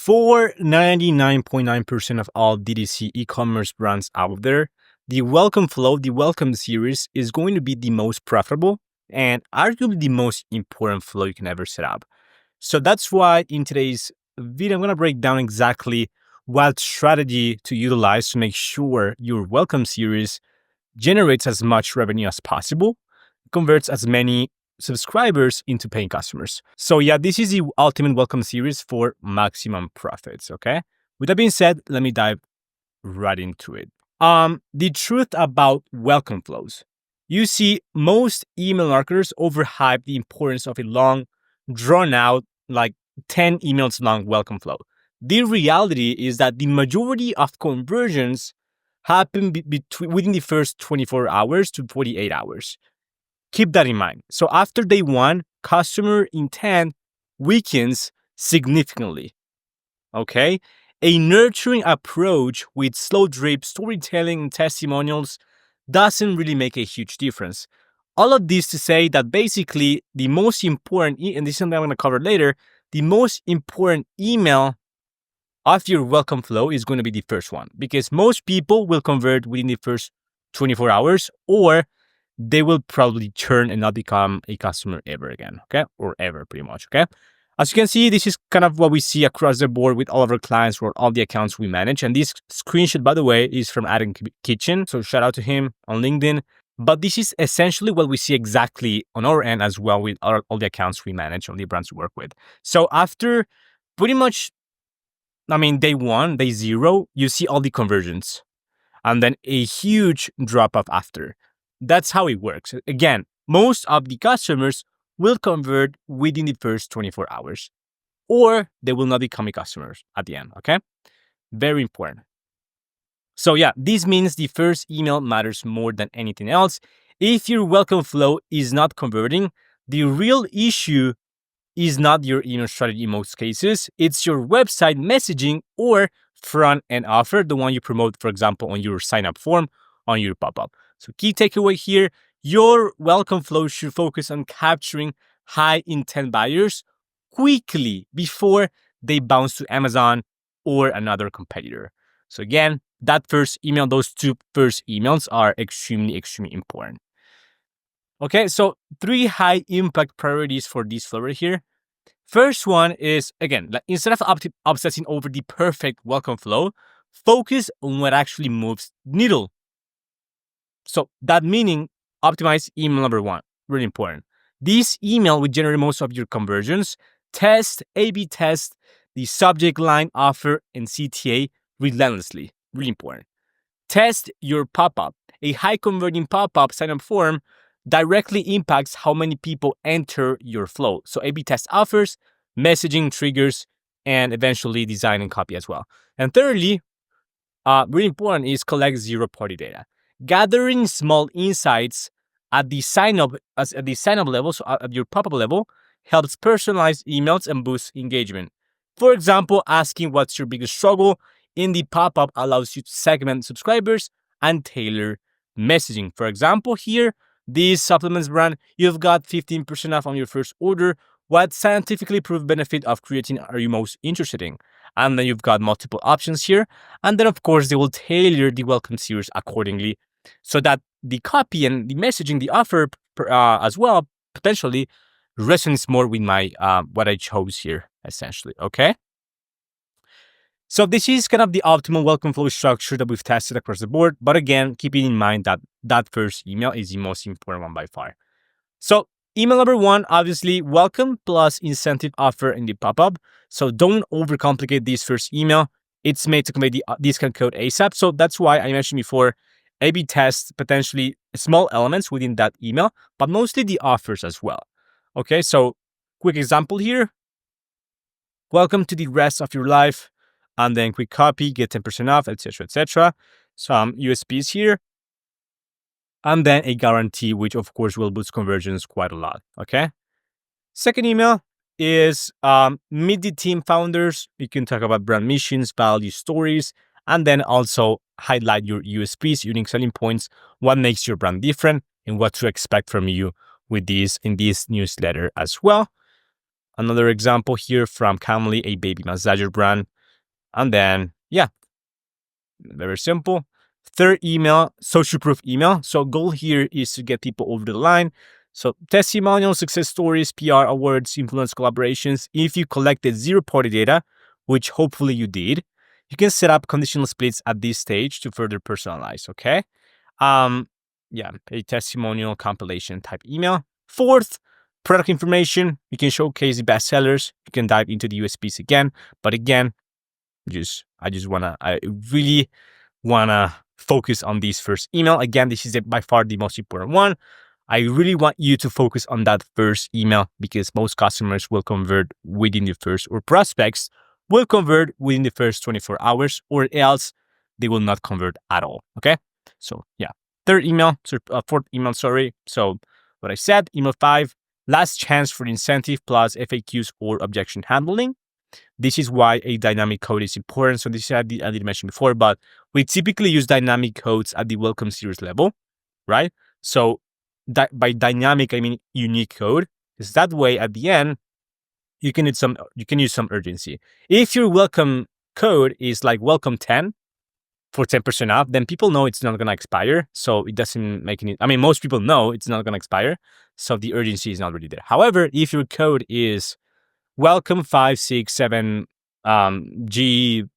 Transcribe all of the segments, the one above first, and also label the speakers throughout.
Speaker 1: For 99.9% of all DTC e-commerce brands out there, the welcome flow, the welcome series is going to be the most profitable and arguably the most important flow you can ever set up. So that's why in today's video, I'm going to break down exactly what strategy to utilize to make sure your welcome series generates as much revenue as possible, converts as many subscribers into paying customers. So yeah, this is the ultimate welcome series for maximum profits, okay? With that being said, let me dive right into it. The truth about welcome flows. You see, most email marketers overhype the importance of a long, drawn out, like 10 emails long welcome flow. The reality is that the majority of conversions happen within the first 24 hours to 48 hours. Keep that in mind. So after day one, customer intent weakens significantly. Okay? A nurturing approach with slow drip storytelling and testimonials doesn't really make a huge difference. All of this to say that basically the most important, and this is something I'm going to cover later, the most important email of your welcome flow is going to be the first one, because most people will convert within the first 24 hours, or they will probably churn and not become a customer ever again, okay? Or ever, pretty much, okay? As you can see, this is kind of what we see across the board with all of our clients or all the accounts we manage. And this screenshot, by the way, is from Adam Kitchen. So shout out to him on LinkedIn. But this is essentially what we see exactly on our end as well with all the accounts we manage, all the brands we work with. So after pretty much, day one, day zero, you see all the conversions and then a huge drop off after. That's how it works. Again, most of the customers will convert within the first 24 hours, or they will not become customers at the end, okay? Very important. So yeah, this means the first email matters more than anything else. If your welcome flow is not converting, the real issue is not your email strategy in most cases. It's your website messaging or front-end offer, the one you promote, for example, on your sign-up form, on your pop-up. So key takeaway here, your welcome flow should focus on capturing high-intent buyers quickly before they bounce to Amazon or another competitor. So again, that first email, those two first emails are extremely, extremely important. Okay, so 3 high-impact priorities for this flow right here. First one is, again, instead of obsessing over the perfect welcome flow, focus on what actually moves needle. So that meaning, optimize email number 1, really important. This email will generate most of your conversions. Test, A/B test the subject line, offer, and CTA relentlessly, really important. Test your pop-up. A high converting pop-up sign-up form directly impacts how many people enter your flow. So A/B test offers, messaging, triggers, and eventually design and copy as well. And thirdly, really important is collect zero-party data. Gathering small insights at the sign-up level, so at your pop-up level, helps personalize emails and boost engagement. For example, asking what's your biggest struggle in the pop-up allows you to segment subscribers and tailor messaging. For example, here, this supplements brand, you've got 15% off on your first order. What scientifically proved benefit of creatine are you most interested in? And then you've got multiple options here. And then, of course, they will tailor the welcome series accordingly so that the copy and the messaging, the offer as well, potentially resonates more with my what I chose here, essentially, okay? So this is kind of the optimal welcome flow structure that we've tested across the board. But again, keeping in mind that that first email is the most important one by far. So email number 1, obviously, welcome plus incentive offer in the pop-up. So don't overcomplicate this first email. It's made to convey the discount code ASAP. So that's why I mentioned before, A/B test potentially small elements within that email, but mostly the offers as well. Okay, so quick example here. Welcome to the rest of your life. And then quick copy, get 10% off, etc., etc. Some USPs here. And then a guarantee, which of course will boost conversions quite a lot, okay? Second email is meet the team founders. You can talk about brand missions, value stories, and then also highlight your USPs, unique selling points, what makes your brand different, and what to expect from you with this in this newsletter as well. Another example here from Camly, a baby massager brand. And then, yeah, very simple. Third email, social proof email. So goal here is to get people over the line. So testimonials, success stories, PR awards, influence collaborations. If you collected zero-party data, which hopefully you did, you can set up conditional splits at this stage to further personalize, okay? Yeah, a testimonial compilation type email. Fourth, product information. You can showcase the best sellers. You can dive into the USPs again. But again, I really wanna focus on this first email. Again, this is by far the most important one. I really want you to focus on that first email because most customers will convert within the first, or prospects will convert within the first 24 hours, or else they will not convert at all. Okay. So yeah, fourth email, sorry. So what I said, email 5, last chance for incentive plus FAQs or objection handling. This is why a dynamic code is important. So this is I did mention before, but we typically use dynamic codes at the welcome series level, right? So by dynamic, I mean unique code, because that way at the end, you can use some urgency. If your welcome code is like welcome 10 for 10% off, then people know it's not going to expire. So it doesn't make any, I mean, most people know it's not going to expire. So the urgency is not really there. However, if your code is welcome 5, 6, 7, GKL,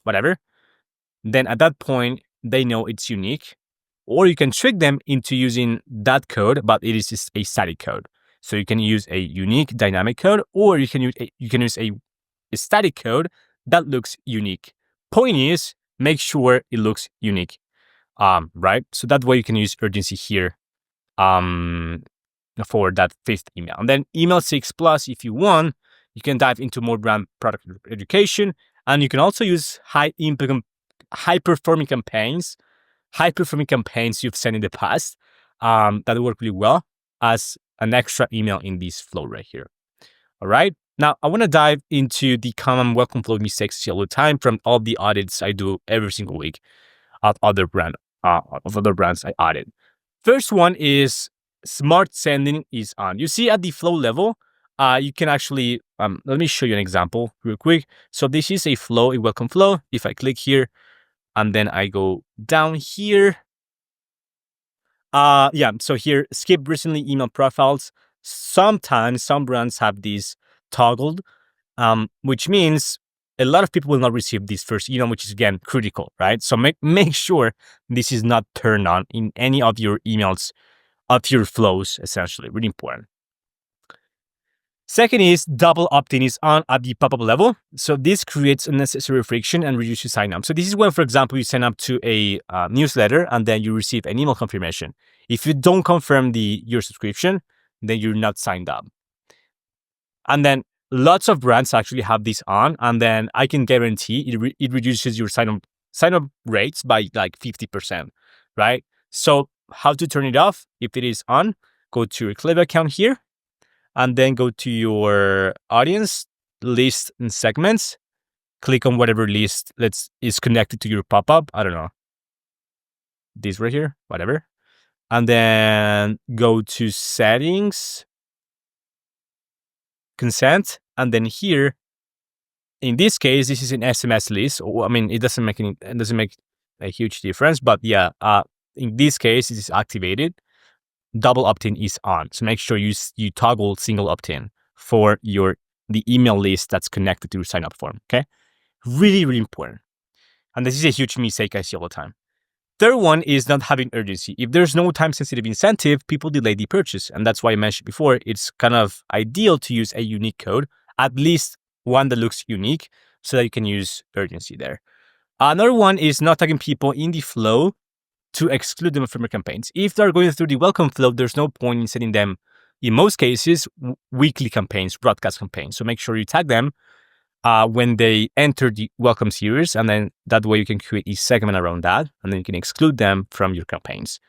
Speaker 1: whatever, then at that point, they know it's unique. Or you can trick them into using that code, but it is just a static code. So you can use a unique dynamic code, or you can use a static code that looks unique. Point is, make sure it looks unique, right? So that way you can use urgency here, for that fifth email. And then email 6 plus, if you want, you can dive into more brand product education, and you can also use high-performing campaigns you've sent in the past that work really well as an extra email in this flow right here. All right. Now, I want to dive into the common welcome flow mistakes I see all the time from all the audits I do every single week of other brands I audit. First one is smart sending is on. You see at the flow level, you can actually, let me show you an example real quick. So this is a welcome flow. If I click here and then I go down here, so here, skip recently emailed profiles. Sometimes some brands have these toggled, which means a lot of people will not receive this first email, which is again critical, right? So make sure this is not turned on in any of your emails, of your flows, essentially, really important. Second is double opt-in is on at the pop-up level. So this creates unnecessary friction and reduces sign-up. So this is when, for example, you sign up to a newsletter and then you receive an email confirmation. If you don't confirm your subscription, then you're not signed up. And then lots of brands actually have this on, and then I can guarantee it reduces your sign-up rates by like 50%, right? So how to turn it off? If it is on, go to your Klaviyo account here, and then go to your audience, list and segments. Click on whatever list is connected to your pop-up. I don't know. This right here, whatever. And then go to settings, consent. And then here, in this case, this is an SMS list. I mean, it doesn't make a huge difference, but yeah, in this case, it is activated. Double opt-in is on. So make sure you toggle single opt-in for the email list that's connected to your sign-up form, okay? Really, really important. And this is a huge mistake I see all the time. Third one is not having urgency. If there's no time-sensitive incentive, people delay the purchase. And that's why I mentioned before, it's kind of ideal to use a unique code, at least one that looks unique, so that you can use urgency there. Another one is not tagging people in the flow to exclude them from your campaigns. If they're going through the welcome flow, there's no point in sending them, in most cases, weekly campaigns, broadcast campaigns. So make sure you tag them when they enter the welcome series, and then that way you can create a segment around that, and then you can exclude them from your campaigns.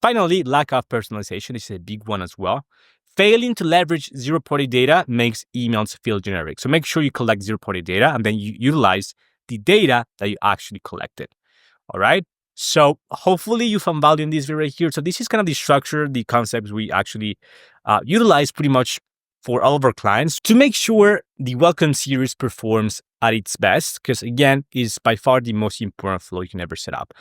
Speaker 1: Finally, lack of personalization is a big one as well. Failing to leverage zero-party data makes emails feel generic. So make sure you collect zero-party data, and then you utilize the data that you actually collected. All right. So hopefully you found value in this video right here. So this is kind of the structure, the concepts we actually utilize pretty much for all of our clients to make sure the welcome series performs at its best, because again, is by far the most important flow you can ever set up.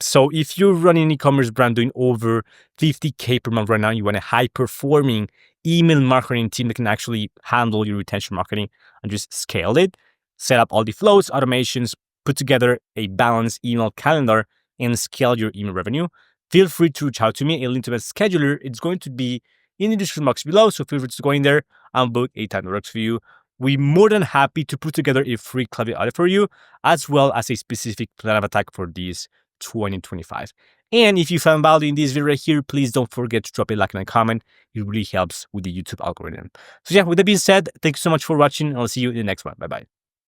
Speaker 1: So if you're running an e-commerce brand doing over 50K per month right now, you want a high performing email marketing team that can actually handle your retention marketing and just scale it, set up all the flows, automations, put together a balanced email calendar, and scale your email revenue, feel free to reach out to me. A link to my scheduler, it's going to be in the description box below. So feel free to go in there and book a time that works for you. We're more than happy to put together a free Klaviyo audit for you, as well as a specific plan of attack for this 2025. And if you found value in this video right here, please don't forget to drop a like and a comment. It really helps with the YouTube algorithm. So yeah, with that being said, thank you so much for watching. I'll see you in the next one. Bye-bye.